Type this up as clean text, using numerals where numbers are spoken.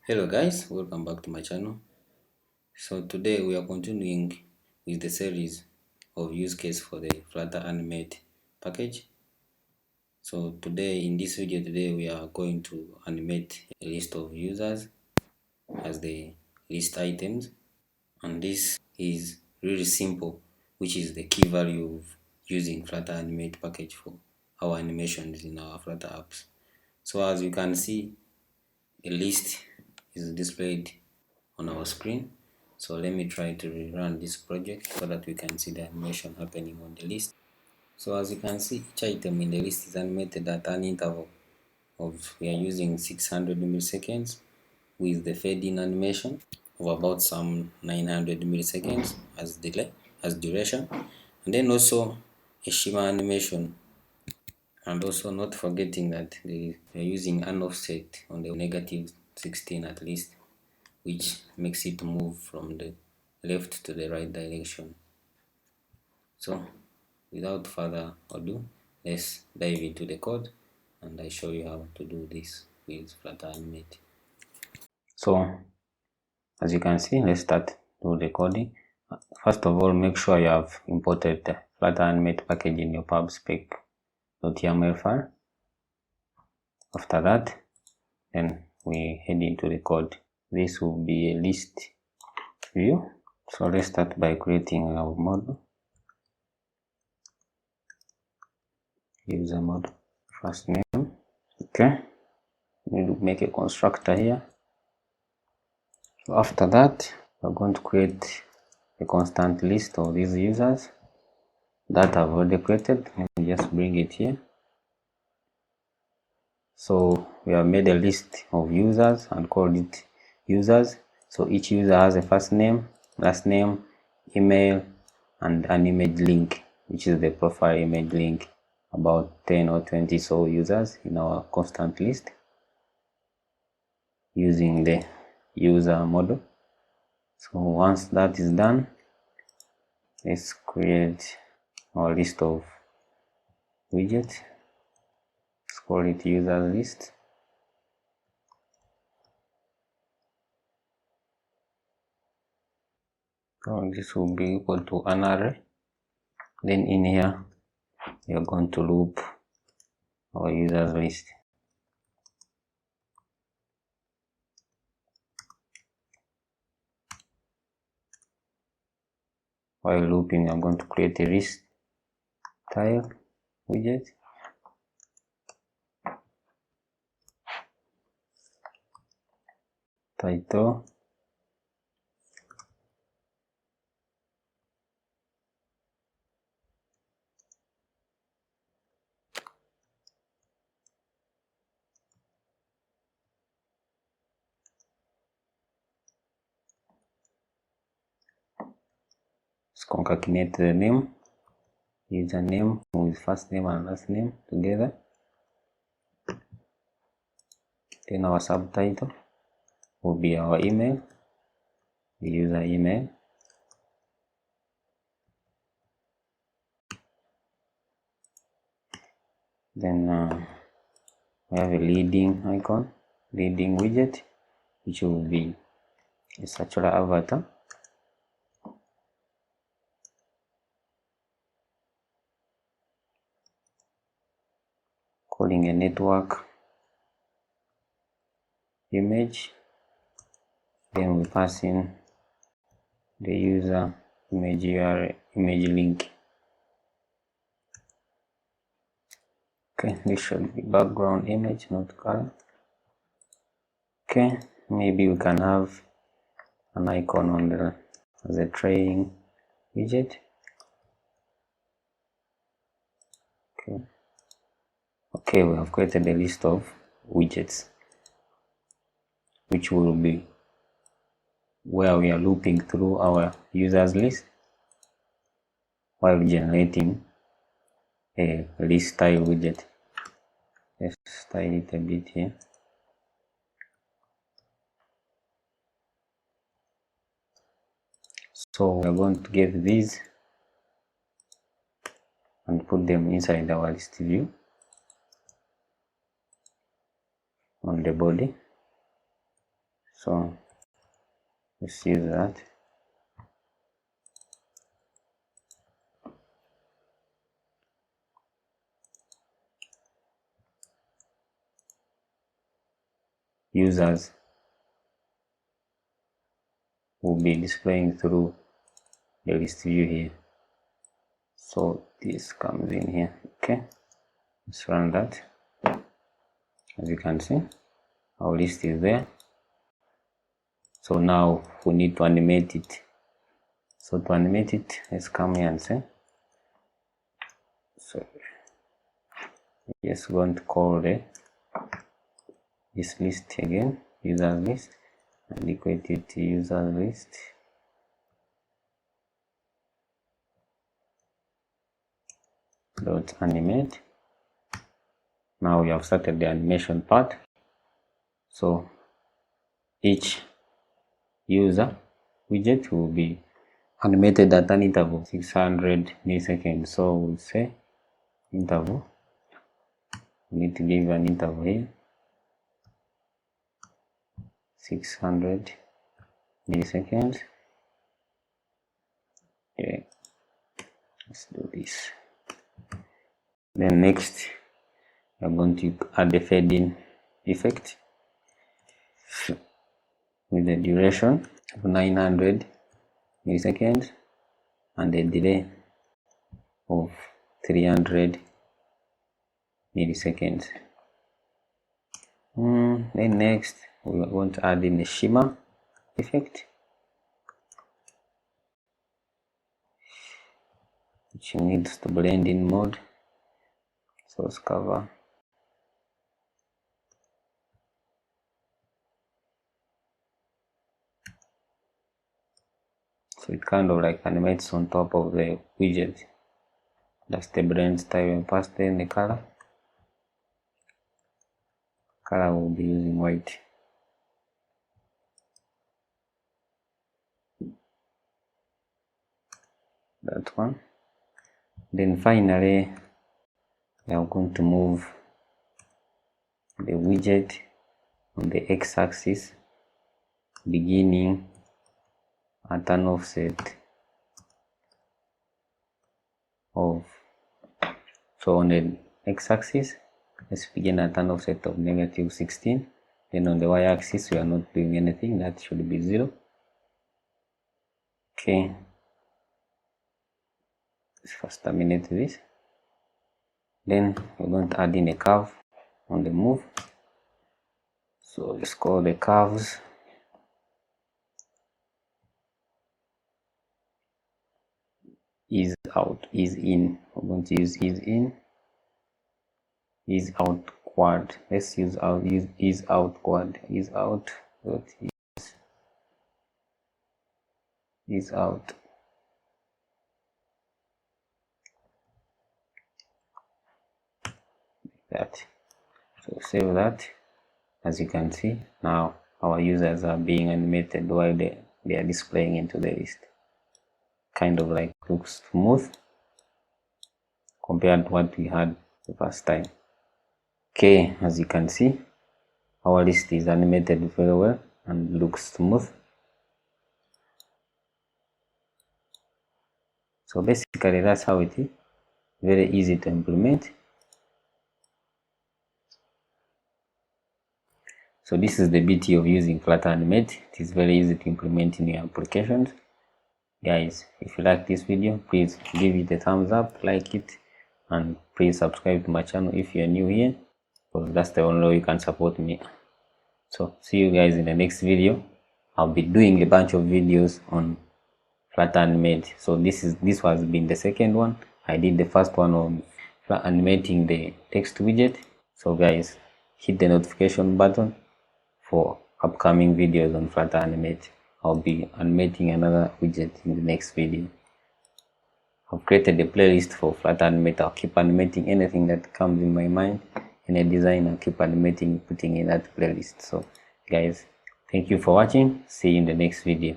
Hello guys, welcome back to my channel. So today we are continuing with the series of use case for the Flutter Animate package. So today in this video we are going to animate a list of users as the list items, and this is really simple, which is the key value of using Flutter Animate package for our animations in our Flutter apps. So as you can see, a list is displayed on our screen. So let me try to rerun this project so that we can see the animation happening on the list. So as you can see, each item in the list is animated at an interval of, we are using 600 milliseconds with the fade-in animation of about some 900 milliseconds as delay, as duration, and then also a shimmer animation, and also not forgetting that we are using an offset on the -16 at least, which makes it move from the left to the right direction. So without further ado, let's dive into the code and I show you how to do this with Flutter Animate. So as you can see, let's start do the coding. First of all, make sure you have imported the Flutter Animate package in your pubspec.yaml file. After that, then we head into the code. This will be a list view. So let's start by creating our model, user model, first name. Okay, we need to make a constructor here. So after that, we're going to create a constant list of these users that I've already created. Let me just bring it here. So we have made a list of users and called it users. So each user has a first name, last name, email, and an image link, which is the profile image link. About 10 or 20 so users in our constant list using the user model. So once that is done, let's create our list of widgets. Let's call it user list. So this will be equal to an array. Then in here, we are going to loop our users list. While looping, I'm going to create a list style widget. Title. Let's concatenate the name, username with first name and last name together. Then our subtitle will be our email, the user email. Then we have a leading icon, leading widget, which will be a circular avatar. Calling a network image. Then we pass in the user image URL, image link. Okay, this should be background image, not color. Okay, maybe we can have an icon on the as a trailing widget. Okay, we have created a list of widgets, which will be where we are looping through our users list while generating a list style widget. Let's style it a bit here. So we're going to get these and put them inside our list view on the body. So let's use that. Users will be displaying through the list view here. So this comes in here. Okay, let's run that. As you can see, our list is there. So now we need to animate it. So to animate it, let's come here and say, so just going to call this list again, user list, and equate it to user list. Dot animate. Now we have started the animation part. So each user widget will be animated at an interval 600 milliseconds. So we'll say interval. We need to give an interval here, 600 milliseconds. Okay, let's do this. Then next, we are going to add the fade-in effect with the duration of 900 milliseconds and a delay of 300 milliseconds. Then next, we are going to add in a shimmer effect, which needs to blend in mode. Source cover. So it kind of like animates on top of the widget. That's the blend style and pass in the color. Color will be using white. That one. Then finally, we are going to move the widget on the x-axis, beginning at an offset of, so on the x-axis, let's begin at an offset of -16. Then on the y-axis, we are not doing anything. That should be 0. Okay, let's first terminate this. Then we're going to add in a curve on the move. So let's call the curves is out, is in. We're going to use is in, is out quad. Let's use out, use is out quad, is out dot is out. That. So save that. As you can see, now our users are being animated while they are displaying into the list. Kind of like looks smooth compared to what we had the first time. Okay, as you can see, our list is animated very well and looks smooth. So basically that's how it is. Very easy to implement. So this is the beauty of using Flutter Animate. It is very easy to implement in your applications. Guys, if you like this video, please give it a thumbs up, like it, and please subscribe to my channel if you are new here, because that's the only way you can support me. So see you guys in the next video. I'll be doing a bunch of videos on Flutter Animate. So this has been the second one. I did the first one on animating the text widget. So guys, hit the notification button for upcoming videos on Flutter Animate. I'll be animating another widget in the next video. I've created a playlist for Flutter Animate. I'll keep animating anything that comes in my mind in a design. I'll keep animating, putting in that playlist. So guys, thank you for watching. See you in the next video.